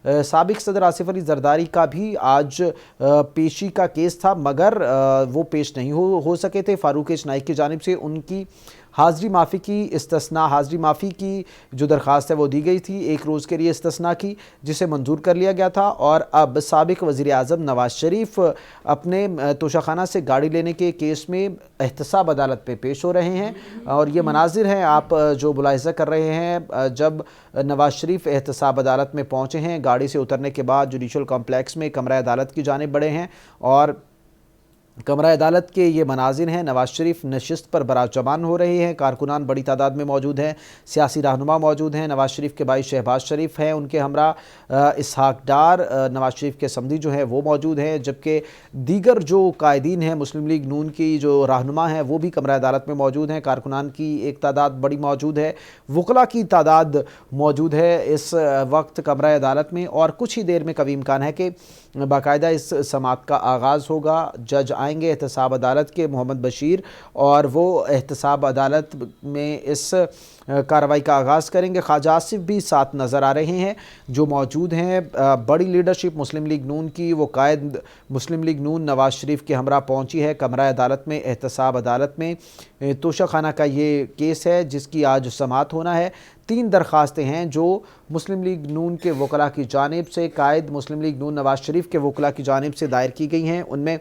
سابق صدر آصف علی زرداری کا بھی آج پیشی کا کیس تھا، مگر وہ پیش نہیں ہو سکے تھے۔ فاروق ایچ نائک کی جانب سے ان کی حاضری معافی کی حاضری معافی کی جو درخواست ہے وہ دی گئی تھی، 1 روز کے لیے استثناء کی، جسے منظور کر لیا گیا تھا۔ اور اب سابق وزیر اعظم نواز شریف اپنے توشہ خانہ سے گاڑی لینے کے کیس میں احتساب عدالت پہ پیش ہو رہے ہیں، اور یہ مناظر ہیں آپ جو ملاحظہ کر رہے ہیں جب نواز شریف احتساب عدالت میں پہنچے ہیں، گاڑی سے اترنے کے بعد جوڈیشل کمپلیکس میں کمرہ عدالت کی جانب بڑھے ہیں، اور کمرہ عدالت کے یہ مناظر ہیں۔ نواز شریف نشست پر براجمان ہو رہے ہیں، کارکنان بڑی تعداد میں موجود ہیں، سیاسی رہنما موجود ہیں، نواز شریف کے بھائی شہباز شریف ہیں، ان کے ہمراہ اسحاق ڈار، نواز شریف کے سمدھی جو ہیں وہ موجود ہیں، جبکہ دیگر جو قائدین ہیں مسلم لیگ نون کی جو رہنما ہیں وہ بھی کمرہ عدالت میں موجود ہیں۔ کارکنان کی ایک تعداد بڑی موجود ہے، وکلاء کی تعداد موجود ہے اس وقت کمرہ عدالت میں، اور کچھ ہی دیر میں قوی امکان ہے کہ باقاعدہ اس سماعت کا آغاز ہوگا۔ جج آئیں گے احتساب عدالت کے محمد بشیر، اور وہ احتساب عدالت میں اس کارروائی کا آغاز کریں گے۔ خواجہ آصف بھی ساتھ نظر آ رہے ہیں جو موجود ہیں۔ بڑی لیڈرشپ مسلم لیگ نون کی، وہ قائد مسلم لیگ نون نواز شریف کے ہمراہ پہنچی ہے کمرہ عدالت میں۔ احتساب عدالت میں توشہ خانہ کا یہ کیس ہے جس کی آج سماعت ہونا ہے۔ 3 درخواستیں ہیں جو مسلم لیگ نون کے وکلاء کی جانب سے، قائد مسلم لیگ نون نواز شریف کے وکلاء کی جانب سے دائر کی گئی ہیں۔ ان میں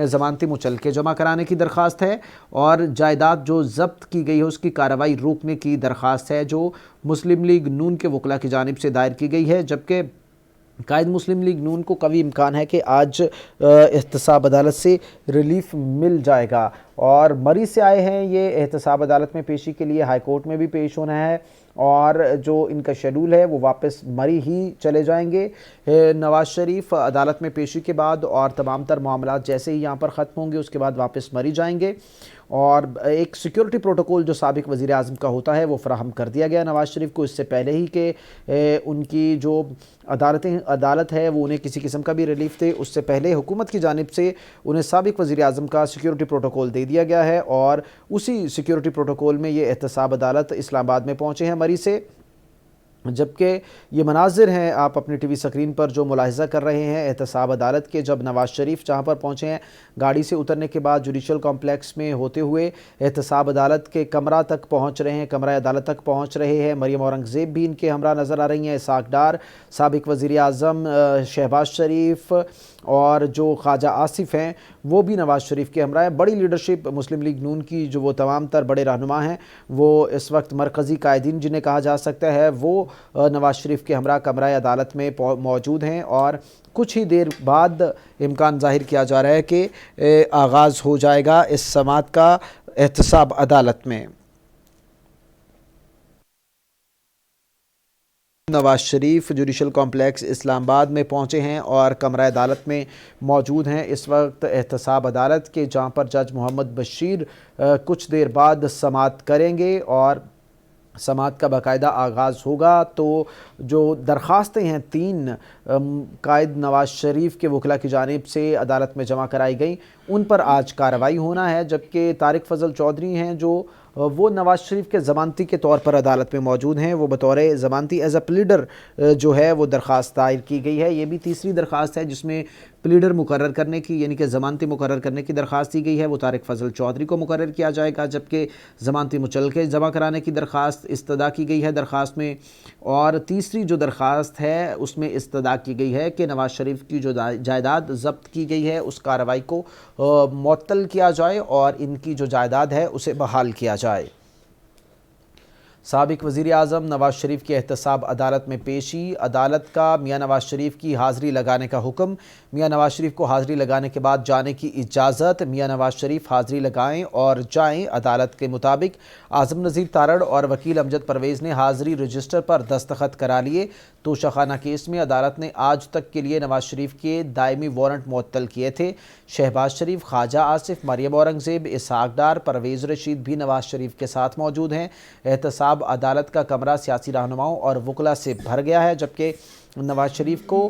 ضمانتی مچلکے جمع کرانے کی درخواست ہے، اور جائیداد جو ضبط کی گئی ہے اس کی کارروائی روکنے کی درخواست ہے جو مسلم لیگ نون کے وکلاء کی جانب سے دائر کی گئی ہے، جبکہ قائد مسلم لیگ نون کو قوی امکان ہے کہ آج احتساب عدالت سے ریلیف مل جائے گا، اور مری سے آئے ہیں یہ احتساب عدالت میں پیشی کے لیے، ہائی کورٹ میں بھی پیش ہونا ہے، اور جو ان کا شیڈول ہے وہ واپس مری ہی چلے جائیں گے نواز شریف عدالت میں پیشی کے بعد، اور تمام تر معاملات جیسے ہی یہاں پر ختم ہوں گے اس کے بعد واپس مری جائیں گے۔ اور ایک سیکیورٹی پروٹوکول جو سابق وزیر اعظم کا ہوتا ہے وہ فراہم کر دیا گیا نواز شریف کو، اس سے پہلے ہی کہ ان کی جو عدالت ہے وہ انہیں کسی قسم کا بھی ریلیف دے، اس سے پہلے حکومت کی جانب سے انہیں سابق وزیر اعظم کا سیکیورٹی پروٹوکول دے دیا گیا ہے، اور اسی سیکیورٹی پروٹوکول میں یہ احتساب عدالت اسلام آباد میں پہنچے ہیں مری سے۔ جبکہ یہ مناظر ہیں آپ اپنی ٹی وی سکرین پر جو ملاحظہ کر رہے ہیں احتساب عدالت کے، جب نواز شریف جہاں پر پہنچے ہیں گاڑی سے اترنے کے بعد جوڈیشل کمپلیکس میں ہوتے ہوئے احتساب عدالت کے کمرہ تک پہنچ رہے ہیں، کمرہ عدالت تک پہنچ رہے ہیں۔ مریم اورنگزیب بھی ان کے ہمراہ نظر آ رہی ہیں، اسحاق ڈار، سابق وزیر اعظم شہباز شریف، اور جو خواجہ آصف ہیں وہ بھی نواز شریف کے ہمراہ ہیں۔ بڑی لیڈرشپ مسلم لیگ نون کی جو وہ تمام تر بڑے رہنما ہیں وہ اس وقت مرکزی قائدین جنہیں کہا جا سکتا ہے وہ نواز شریف کے ہمراہ کمرہ عدالت میں موجود ہیں، اور کچھ ہی دیر بعد امکان ظاہر کیا جا رہا ہے کہ آغاز ہو جائے گا اس سماعت کا احتساب عدالت میں۔ نواز شریف جوڈیشل کمپلیکس اسلام آباد میں پہنچے ہیں اور کمرہ عدالت میں موجود ہیں اس وقت احتساب عدالت کے، جہاں پر جج محمد بشیر کچھ دیر بعد سماعت کریں گے، اور سماعت کا باقاعدہ آغاز ہوگا۔ تو جو درخواستیں ہیں 3 قائد نواز شریف کے وکلاء کی جانب سے عدالت میں جمع کرائی گئیں، ان پر آج کارروائی ہونا ہے، جبکہ طارق فضل چودھری ہیں جو وہ نواز شریف کے ضمانتی کے طور پر عدالت میں موجود ہیں، وہ بطور ضمانتی ایز اے پلیڈر جو ہے وہ درخواست دائر کی گئی ہے۔ یہ بھی تیسری درخواست ہے جس میں پلیڈر مقرر کرنے کی، یعنی کہ ضمانتی مقرر کرنے کی درخواست دی گئی ہے، وہ طارق فضل چودھری کو مقرر کیا جائے گا، جبکہ ضمانتی مچلکے جمع کرانے کی درخواست استدعا کی گئی ہے درخواست میں، اور تیسری جو درخواست ہے اس میں استدعا کی گئی ہے کہ نواز شریف کی جو جائیداد ضبط کی گئی ہے اس کارروائی کو معطل کیا جائے اور ان کی جو جائیداد ہے اسے بحال کیا جائے۔ سابق وزیر اعظم نواز شریف کی احتساب عدالت میں پیشی، عدالت کا میاں نواز شریف کی حاضری لگانے کا حکم، میاں نواز شریف کو حاضری لگانے کے بعد جانے کی اجازت، میاں نواز شریف حاضری لگائیں اور جائیں۔ عدالت کے مطابق اعظم نذیر تارڑ اور وکیل امجد پرویز نے حاضری رجسٹر پر دستخط کرا لیے۔ توشہ خانہ کیس میں عدالت نے آج تک کے لیے نواز شریف کے دائمی وارنٹ معطل کیے تھے۔ شہباز شریف، خواجہ آصف، مریم اورنگزیب، اسحاق ڈار، پرویز رشید بھی نواز شریف کے ساتھ موجود ہیں۔ احتساب عدالت کا کمرہ سیاسی رہنماؤں اور وکلاء سے بھر گیا ہے، جبکہ نواز شریف کو